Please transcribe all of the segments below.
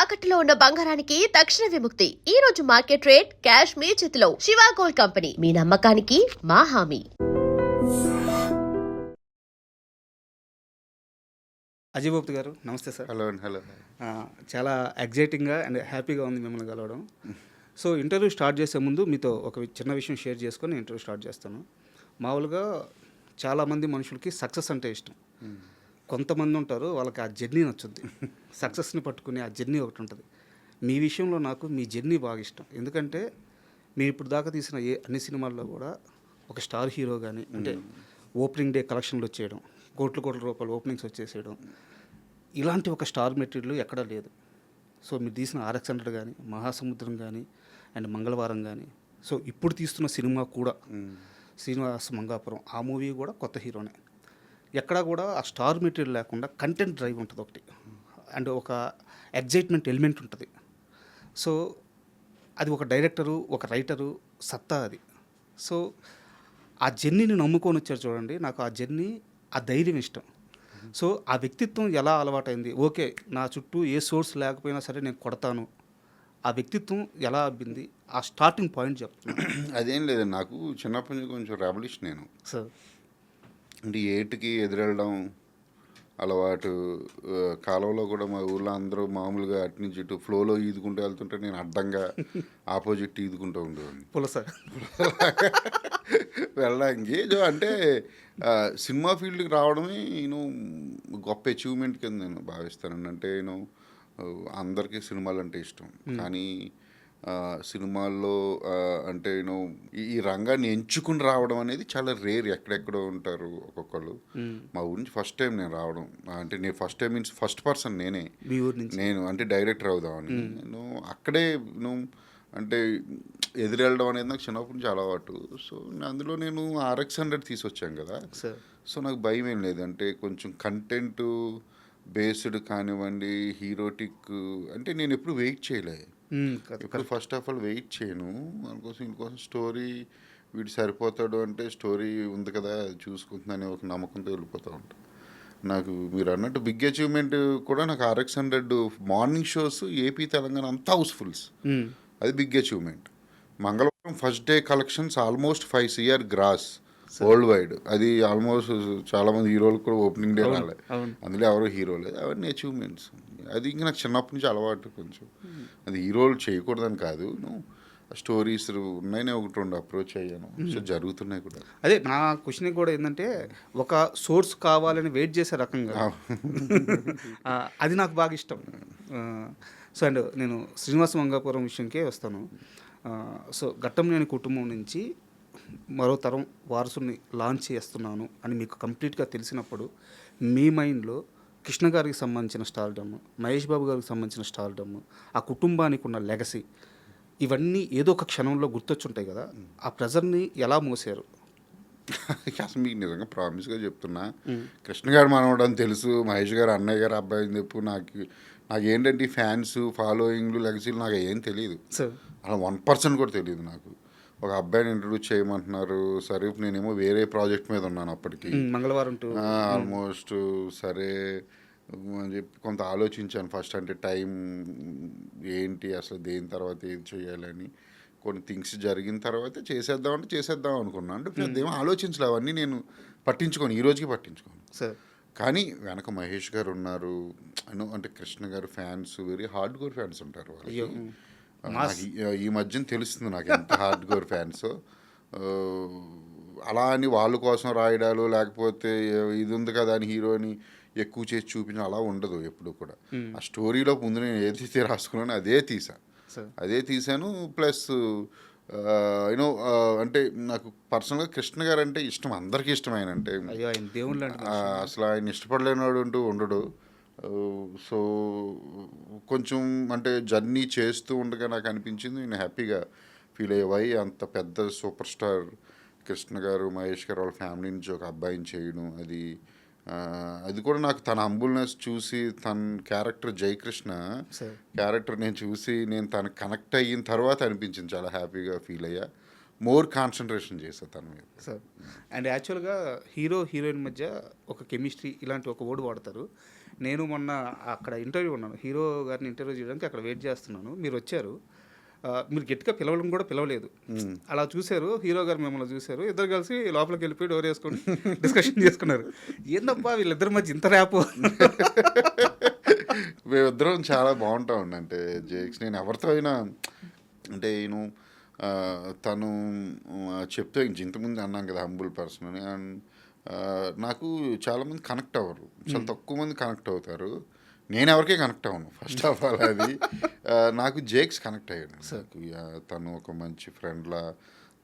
తాకట్టులో ఉన్న బంగారానికి తక్షణ విముక్తి. ఈ రోజు మార్కెట్ రేట్ క్యాష్ మీ చేతిలో. శివ గోల్డ్ కంపెనీ, మీ నమ్మకానికి మా హామీ. అజయ్ బాబు గారు నమస్తే సార్. హలో అండి. హలో. చాలా ఎగ్జైటింగ్గా అండ్ హ్యాపీగా ఉంది మిమ్మల్ని కలవడం. సో ఇంటర్వ్యూ స్టార్ట్ చేసే ముందు మీతో ఒక చిన్న విషయం షేర్ చేసుకొని ఇంటర్వ్యూ స్టార్ట్ చేస్తాను. మామూలుగా చాలామంది మనుషులకి సక్సెస్ అంటే ఇష్టం. కొంతమంది ఉంటారు వాళ్ళకి ఆ జర్నీ నచ్చుద్ది, సక్సెస్ని పట్టుకునే ఆ జర్నీ ఒకటి ఉంటుంది. మీ విషయంలో నాకు మీ జర్నీ బాగా ఇష్టం. ఎందుకంటే మీరు ఇప్పుడు దాకా తీసిన అన్ని సినిమాల్లో కూడా ఒక స్టార్ హీరో కానీ అంటే ఓపెనింగ్ డే కలెక్షన్లు వచ్చేయడం, కోట్ల రూపాయలు ఓపెనింగ్స్ వచ్చేసేయడం, ఇలాంటి ఒక స్టార్ మెటీరియల్ ఎక్కడా లేదు. సో మీరు తీసిన RX-100 కానీ, మహాసముద్రం కానీ అండ్ మంగళవారం కానీ, సో ఇప్పుడు తీస్తున్న సినిమా కూడా శ్రీనివాస మంగాపురం, ఆ మూవీ కూడా కొత్త హీరోనే. ఎక్కడా కూడా ఆ స్టార్ మెటీరియల్ లేకుండా కంటెంట్ డ్రైవ్ ఉంటుంది ఒకటి, అండ్ ఒక ఎగ్జైట్మెంట్ ఎలిమెంట్ ఉంటుంది. సో అది ఒక డైరెక్టరు, ఒక రైటరు సత్తా అది. సో ఆ జర్నీని నమ్ముకొని వచ్చారు చూడండి. నాకు ఆ జర్నీ, ఆ ధైర్యం ఇష్టం. సో ఆ వ్యక్తిత్వం ఎలా అలవాటైంది? ఓకే, నా చుట్టూ ఏ సోర్స్ లేకపోయినా సరే నేను కొడతాను, ఆ వ్యక్తిత్వం ఎలా అబ్బింది? ఆ స్టార్టింగ్ పాయింట్ చెప్తాను. అదేం లేదు, నాకు చిన్నప్పటి నుంచి కొంచెం రెవల్యూషన్. నేను సార్ అంటే ఏటుకి ఎదురెళ్ళడం అలవాటు. కాలంలో కూడా మా ఊళ్ళో అందరూ మామూలుగా అటు నుంచి ఇటు ఫ్లోలో ఈదుకుంటూ వెళ్తుంటే నేను అడ్డంగా ఆపోజిట్ ఈదుకుంటూ ఉండేవాడిని. పులస వెళ్ళడానికి అంటే సినిమా ఫీల్డ్కి రావడమే నేను గొప్ప అచీవ్మెంట్ కింద నేను భావిస్తాను. అంటే నేను అందరికీ సినిమాలు అంటే ఇష్టం, కానీ సినిమాల్లో అంటే నేను ఈ రంగాన్ని ఎంచుకుని రావడం అనేది చాలా రేర్. ఎక్కడెక్కడో ఉంటారు ఒక్కొక్కళ్ళు. మా ఊరి నుంచి ఫస్ట్ టైం నేను రావడం, అంటే నేను first time means first person నేనే. నేను అంటే డైరెక్టర్ అవుదామని నేను అక్కడే అంటే ఎదురెళ్ళడం అనేది నాకు చిన్నప్పటి నుంచి అలవాటు. సో అందులో నేను RX-100 తీసుకొచ్చాను కదా. సో నాకు భయం ఏం లేదు. అంటే కొంచెం కంటెంట్ బేస్డ్ కానివ్వండి, హీరోటిక్ అంటే నేను ఎప్పుడు వెయిట్ చేయలే. ఇప్పుడు ఫస్ట్ ఆఫ్ ఆల్ వెయిట్ చేయను వీళ్ళకోసం స్టోరీ వీడు సరిపోతాడు అంటే స్టోరీ ఉంది కదా అది చూసుకుంటుందని ఒక నమ్మకంతో వెళ్ళిపోతూ ఉంటాను. నాకు మీరు అన్నట్టు బిగ్ అచీవ్మెంట్ కూడా నాకు RX-100 morning shows AP Telangana అంతా హౌస్ఫుల్స్, అది బిగ్ అచీవ్మెంట్. మంగళవారం first day collections almost 5 CR gross worldwide. అది ఆల్మోస్ట్ చాలామంది హీరోలు కూడా ఓపెనింగ్ డే రాలే, అందులో ఎవరో హీరో లేదు. అవన్నీ అచీవ్మెంట్స్. అది ఇంకా నాకు చిన్నప్పటి నుంచి అలవాటు. కొంచెం అది హీరోలు చేయకూడదని కాదు, స్టోరీస్ ఉన్నాయని ఒకటి రెండు అప్రోచ్ అయ్యాను. సో జరుగుతున్నాయి కూడా. అదే నా క్వశ్చన్ కూడా ఏంటంటే ఒక సోర్స్ కావాలని వెయిట్ చేసే రకంగా అది నాకు బాగా ఇష్టం. సో అండ్ నేను శ్రీనివాస మంగాపురం విషయంకే వస్తాను. సో ఘట్టంనేని కుటుంబం నుంచి మరో తరం వారసుని లాంచ్ చేస్తున్నాను అని మీకు కంప్లీట్గా తెలిసినప్పుడు మీ మైండ్లో కృష్ణ గారికి సంబంధించిన స్టార్డమ్, మహేష్ బాబు గారికి సంబంధించిన స్టార్డమ్, ఆ కుటుంబానికి ఉన్న లెగసీ, ఇవన్నీ ఏదో ఒక క్షణంలో గుర్తొచ్చుంటాయి కదా. ఆ ప్రెజర్ని ఎలా మోసారు? అసలు మీకు నిజంగా ప్రామిస్గా చెప్తున్నా, కృష్ణ గారు మనవడు అని తెలుసు, మహేష్ గారు అన్నయ్య గారు అబ్బాయి అని చెప్పు. నాకేంటంటే ఫ్యాన్స్ ఫాలోయింగ్లు లెగసీలు నాకు ఏం తెలియదు. అలా 1% కూడా తెలియదు నాకు. ఒక అబ్బాయిని ఇంట్రడ్యూస్ చేయమంటున్నారు, సరే నేనేమో వేరే ప్రాజెక్ట్ మీద ఉన్నాను అప్పటికి. మంగళవారం ఆల్మోస్ట్ సరే అని చెప్పి కొంత ఆలోచించాను ఫస్ట్. అంటే టైం ఏంటి, అసలు దేని తర్వాత ఏం చేయాలని కొన్ని థింగ్స్ జరిగిన తర్వాత చేసేద్దాం అనుకున్నాను. అంటే పెద్దేమో ఆలోచించలే, అవన్నీ నేను పట్టించుకోను, ఈ రోజుకి పట్టించుకోను. కానీ వెనక మహేష్ గారు ఉన్నారు, అంటే కృష్ణ గారు fans very hard core fans ఉంటారు వాళ్ళు. ఈ మధ్యన తెలుస్తుంది నాకు ఎంత హార్డ్ కోర్ ఫ్యాన్స్. అలా అని వాళ్ళ కోసం రాయడాలు, లేకపోతే ఇది ఉంది కదా అని హీరోని ఎక్కువ చేసి చూపించడం అలా ఉండదు ఎప్పుడు కూడా. ఆ స్టోరీలో ముందు నేను ఏదైతే రాసుకున్నానో అదే తీసాను. ప్లస్ యూనో అంటే నాకు పర్సనల్గా కృష్ణ గారు అంటే ఇష్టం, అందరికీ ఇష్టం. ఆయన అంటే అసలు ఆయన ఇష్టపడలేనివాడు అంటూ ఉండడు. సో కొంచెం అంటే జర్నీ చేస్తూ ఉండగా నాకు అనిపించింది, నేను హ్యాపీగా ఫీల్ అయ్యేవాయి. అంత పెద్ద సూపర్ స్టార్ కృష్ణ గారు, మహేష్ గారు వాళ్ళ ఫ్యామిలీ నుంచి ఒక అబ్బాయిని చేయడం, అది కూడా నాకు తన హంబుల్నెస్ చూసి, తన క్యారెక్టర్ జయకృష్ణ క్యారెక్టర్ నేను చూసి నేను తనకు కనెక్ట్ అయిన తర్వాత అనిపించింది, చాలా హ్యాపీగా ఫీల్ అయ్యా. మోర్ కాన్సన్ట్రేషన్ చేశాను తన మీద. సార్ అండ్ యాక్చువల్గా హీరో హీరోయిన్ మధ్య ఒక కెమిస్ట్రీ ఇలాంటి ఒక వర్డ్ వాడతారు. నేను మొన్న అక్కడ ఇంటర్వ్యూ ఉన్నాను, హీరో గారిని ఇంటర్వ్యూ చేయడానికి అక్కడ వెయిట్ చేస్తున్నాను, మీరు వచ్చారు. మీరు గట్టిగా పిలవడం కూడా పిలవలేదు. అలా చూశారు, హీరో గారు మిమ్మల్ని చూశారు, ఇద్దరు కలిసి లోపలికి వెళ్ళిపోయి డోర్ వేసుకొని డిస్కషన్ చేసుకున్నారు. ఏందబ్బా వీళ్ళిద్దరి మధ్య ఇంత ర్యాపు. మేమిద్దరం చాలా బాగుంటామండి. అంటే జేక్స్ నేను ఎవరితో అయినా అంటే నేను తను చెప్తే ఇంతకుముందు అన్నాం కదా హంబుల్ పర్సన్ అని. అండ్ నాకు చాలామంది కనెక్ట్ అవ్వరు, చాలా తక్కువ మంది కనెక్ట్ అవుతారు. నేను ఎవరికే కనెక్ట్ అవ్వను ఫస్ట్ ఆఫ్ ఆల్. అది నాకు జేక్స్ కనెక్ట్ అయ్యాడు. తను ఒక మంచి ఫ్రెండ్లా,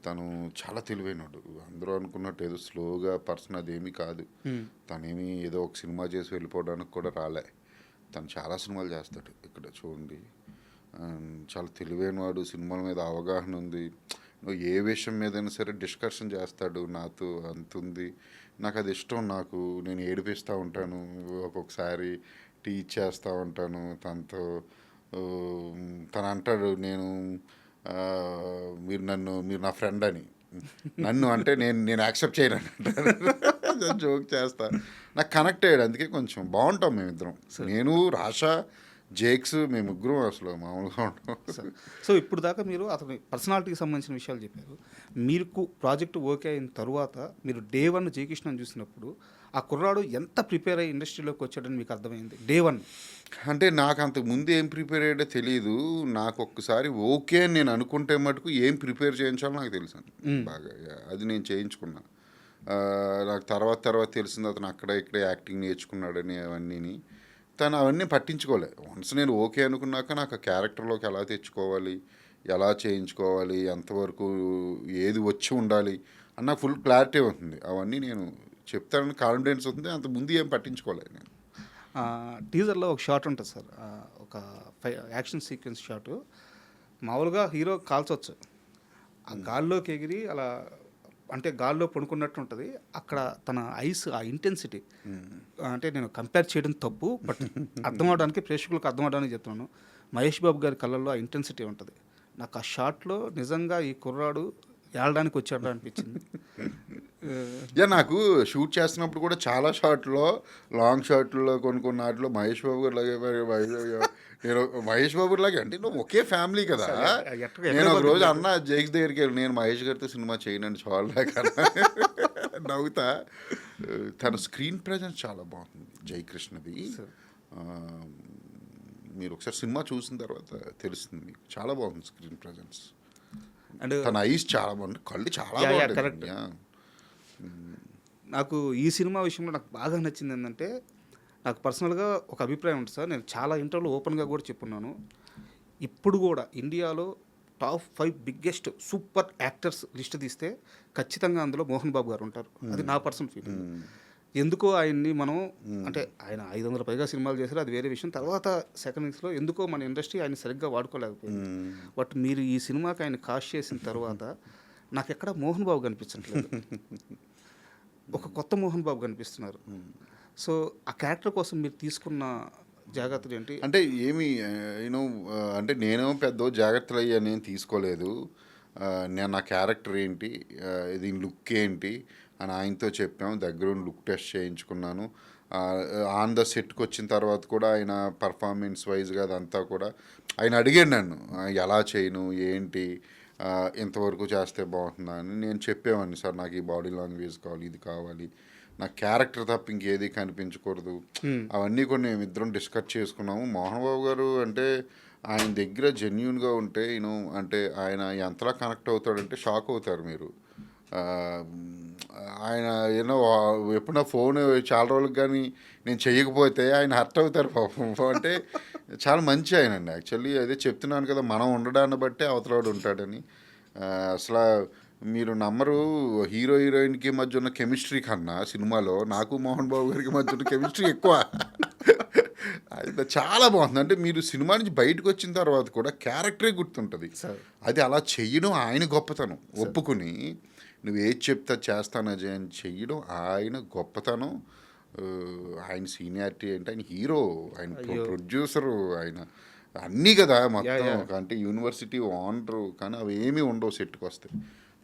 తను చాలా తెలివైనడు. అందరూ అనుకున్నట్టు ఏదో స్లోగా పర్సన్ అదేమీ కాదు. తనేమి ఏదో ఒక సినిమా చేసి వెళ్ళిపోవడానికి కూడా రాలే. తను చాలా సినిమాలు చేస్తాడు ఇక్కడ చూడండి. చాలా తెలివైన వాడు, సినిమాల మీద అవగాహన ఉంది. ఏ విషయం మీదైనా సరే డిస్కషన్ చేస్తాడు నాతో, అంత ఉంది. నాకు అది ఇష్టం. నేను ఏడిపిస్తూ ఉంటాను, ఒక్కొక్కసారి టీచ్ చేస్తూ ఉంటాను తనతో. తను అంటాడు మీరు నా ఫ్రెండ్ అని. నన్ను అంటే నేను యాక్సెప్ట్ చేయను అంటాను, జోక్ చేస్తా. నాకు కనెక్ట్ అయ్యాడు, అందుకే కొంచెం బాగుంటాం మేమిద్దరం. నేను, రాషా, జేక్స్, మేము ముగ్గురం అసలు మామూలుగా ఉంటాం. సో ఇప్పుడు దాకా మీరు అతని పర్సనాలిటీకి సంబంధించిన విషయాలు చెప్పారు. మీకు ప్రాజెక్ట్ ఓకే అయిన తర్వాత మీరు డే 1 జయకృష్ణని చూసినప్పుడు ఆ కుర్రాడు ఎంత ప్రిపేర్ అయ్యి ఇండస్ట్రీలోకి వచ్చాడని మీకు అర్థమైంది డే 1? అంటే నాకు అంతకు ముందు ఏం ప్రిపేర్ అయ్యాడో తెలియదు. నాకు ఒక్కసారి ఓకే అని నేను అనుకుంటే మటుకు ఏం ప్రిపేర్ చేయించాలో నాకు తెలుసు బాగా. అది నేను చేయించుకున్నా. నాకు తర్వాత తెలిసింది అతను అక్కడ ఇక్కడే యాక్టింగ్ నేర్చుకున్నాడని అవన్నీ. తను అవన్నీ పట్టించుకోలే. వన్స్ నేను ఓకే అనుకున్నాక నాకు ఆ క్యారెక్టర్లోకి ఎలా తెచ్చుకోవాలి, ఎలా చేయించుకోవాలి, ఎంతవరకు ఏది వచ్చి ఉండాలి అన్న ఫుల్ క్లారిటీ ఉంటుంది. అవన్నీ నేను చెప్తానని కాన్ఫిడెన్స్ ఉంటుంది. అంత ముందు ఏం పట్టించుకోలేదు నేను. టీజర్లో ఒక షాట్ ఉంటుంది సార్, ఒక యాక్షన్ సీక్వెన్స్ షాటు. మామూలుగా హీరో కాల్చవచ్చు, ఆ గాల్లోకి ఎగిరి అలా అంటే గాల్లో పడుకున్నట్టు ఉంటుంది. అక్కడ తన ఐస్ ఆ ఇంటెన్సిటీ, అంటే నేను కంపేర్ చేయడం తప్పు, బట్ అర్థం అవడానికి, ప్రేక్షకులకు అర్థం అవడానికి చెప్తున్నాను. మహేష్ బాబు గారి కళ్ళల్లో ఆ ఇంటెన్సిటీ ఉంటుంది. నాకు ఆ షాట్లో నిజంగా ఈ కుర్రాడు ఏడడానికి వచ్చాడు అనిపించింది. నాకు షూట్ చేస్తున్నప్పుడు కూడా చాలా షాట్లో, లాంగ్ షాట్లో కొన్ని వాటిలో మహేష్ బాబు గారు లాగే నేను మహేష్ బాబు లాగే అంటే నువ్వు ఒకే ఫ్యామిలీ కదా. నేను ఒక రోజు అన్న జేక్స్ దగ్గరికి వెళ్ళి నేను మహేష్ గారితో సినిమా చేయనండి చాలా కన్నా నవ్వుతా. తన స్క్రీన్ ప్రజెన్స్ చాలా బాగుంది జయకృష్ణది. మీరు ఒకసారి సినిమా చూసిన తర్వాత తెలుస్తుంది మీకు, చాలా బాగుంది స్క్రీన్ ప్రజెన్స్. అండ్ తన ఐస్ చాలా బాగుంది, కళ్ళు చాలా బాగుంది. నాకు ఈ సినిమా విషయంలో నాకు బాగా నచ్చింది ఏంటంటే, నాకు పర్సనల్గా ఒక అభిప్రాయం ఉంటుంది సార్. నేను చాలా ఇంటర్వ్యూలో ఓపెన్గా కూడా చెప్పున్నాను. ఇప్పుడు కూడా ఇండియాలో top 5 biggest super actors list తీస్తే ఖచ్చితంగా అందులో మోహన్ బాబు గారు ఉంటారు. అది నా పర్సనల్ ఫీలింగ్. ఎందుకో ఆయన్ని మనం అంటే ఆయన 500 పైగా సినిమాలు చేశారు, అది వేరే విషయం. తర్వాత సెకండ్స్లో ఎందుకో మన ఇండస్ట్రీ ఆయన సరిగ్గా వాడుకోలేకపోయింది. బట్ మీరు ఈ సినిమాకి ఆయన కాస్ట్ చేసిన తర్వాత నాకు ఎక్కడ మోహన్ బాబు కనిపించట్లేదు, ఒక కొత్త మోహన్ బాబు కనిపిస్తున్నారు. సో ఆ క్యారెక్టర్ కోసం మీరు తీసుకున్న జాగ్రత్తలు ఏంటి? అంటే అంటే నేనేమో పెద్ద జాగ్రత్తలు అయ్యా నేను తీసుకోలేదు. నేను నా క్యారెక్టర్ ఏంటి, దీని లుక్ ఏంటి అని ఆయనతో చెప్పాము. దగ్గరుండి లుక్ టెస్ట్ చేయించుకున్నాను. ఆన్ ద సెట్కి వచ్చిన తర్వాత కూడా ఆయన పర్ఫార్మెన్స్ వైజ్గా అదంతా కూడా ఆయన అడిగాడు నన్ను, ఎలా చేయను ఏంటి, ఎంతవరకు చేస్తే బాగుంటుందా అని. నేను చెప్పేవాడిని, సార్ నాకు ఈ బాడీ లాంగ్వేజ్ కావాలి, ఇది కావాలి, నా క్యారెక్టర్ తప్ప ఇంకేది కనిపించకూడదు. అవన్నీ కూడా మేము ఇద్దరం డిస్కస్ చేసుకున్నాము. మోహన్ బాబు గారు అంటే ఆయన దగ్గర జెన్యున్గా ఉంటే అంటే ఆయన ఎంతలా కనెక్ట్ అవుతాడంటే షాక్ అవుతారు మీరు. ఆయన ఎప్పుడన్నా ఫోన్ చాలా రోజులకు కానీ నేను చెయ్యకపోతే ఆయన హర్ట్ అవుతారు పాపం. అంటే చాలా మంచి ఆయన అండి యాక్చువల్లీ. అదే చెప్తున్నాను కదా, మనం ఉండడాన్ని బట్టే అవతలవాడు ఉంటాడని. అసలు మీరు నమ్మరు, హీరో హీరోయిన్కి మధ్య ఉన్న కెమిస్ట్రీ కన్నా సినిమాలో నాకు మోహన్ బాబు గారికి మధ్య ఉన్న కెమిస్ట్రీ ఎక్కువ. అది చాలా బాగుంది. అంటే మీరు సినిమా నుంచి బయటకు వచ్చిన తర్వాత కూడా క్యారెక్టరే గుర్తుంటుంది. అది అలా చెయ్యడం ఆయన గొప్పతనం. ఒప్పుకుని నువ్వు ఏది చెప్తా చేస్తాను అజయ్ అని చెయ్యడం ఆయన గొప్పతనం. ఆయన సీనియారిటీ ఏంటి, ఆయన హీరో, ఆయన ప్రొడ్యూసరు, ఆయన అన్నీ కదా మొత్తం. అంటే యూనివర్సిటీ ఓనరు, కానీ అవి ఏమీ ఉండవు సెట్కి వస్తే.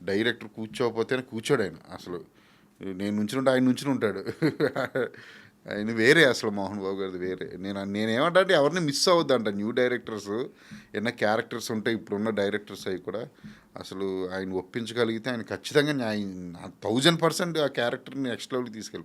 డైరెక్టర్ కూర్చోకపోతేనే కూర్చోడు ఆయన. అసలు నేను నుంచుంటే ఆయన నుంచుని ఉంటాడు. ఆయన వేరే అసలు మోహన్ బాబు గారిది వేరే. నేనేమంటా అంటే ఎవరిని మిస్ అవ్వద్దంట. న్యూ డైరెక్టర్స్ ఎన్న క్యారెక్టర్స్ ఉంటాయి ఇప్పుడున్న డైరెక్టర్స్ అవి కూడా అసలు ఆయన ఒప్పించగలిగితే ఆయన ఖచ్చితంగా 1000% ఆ క్యారెక్టర్ని నెక్స్ట్ లెవెల్కి తీసుకెళ్ళిపోతారు.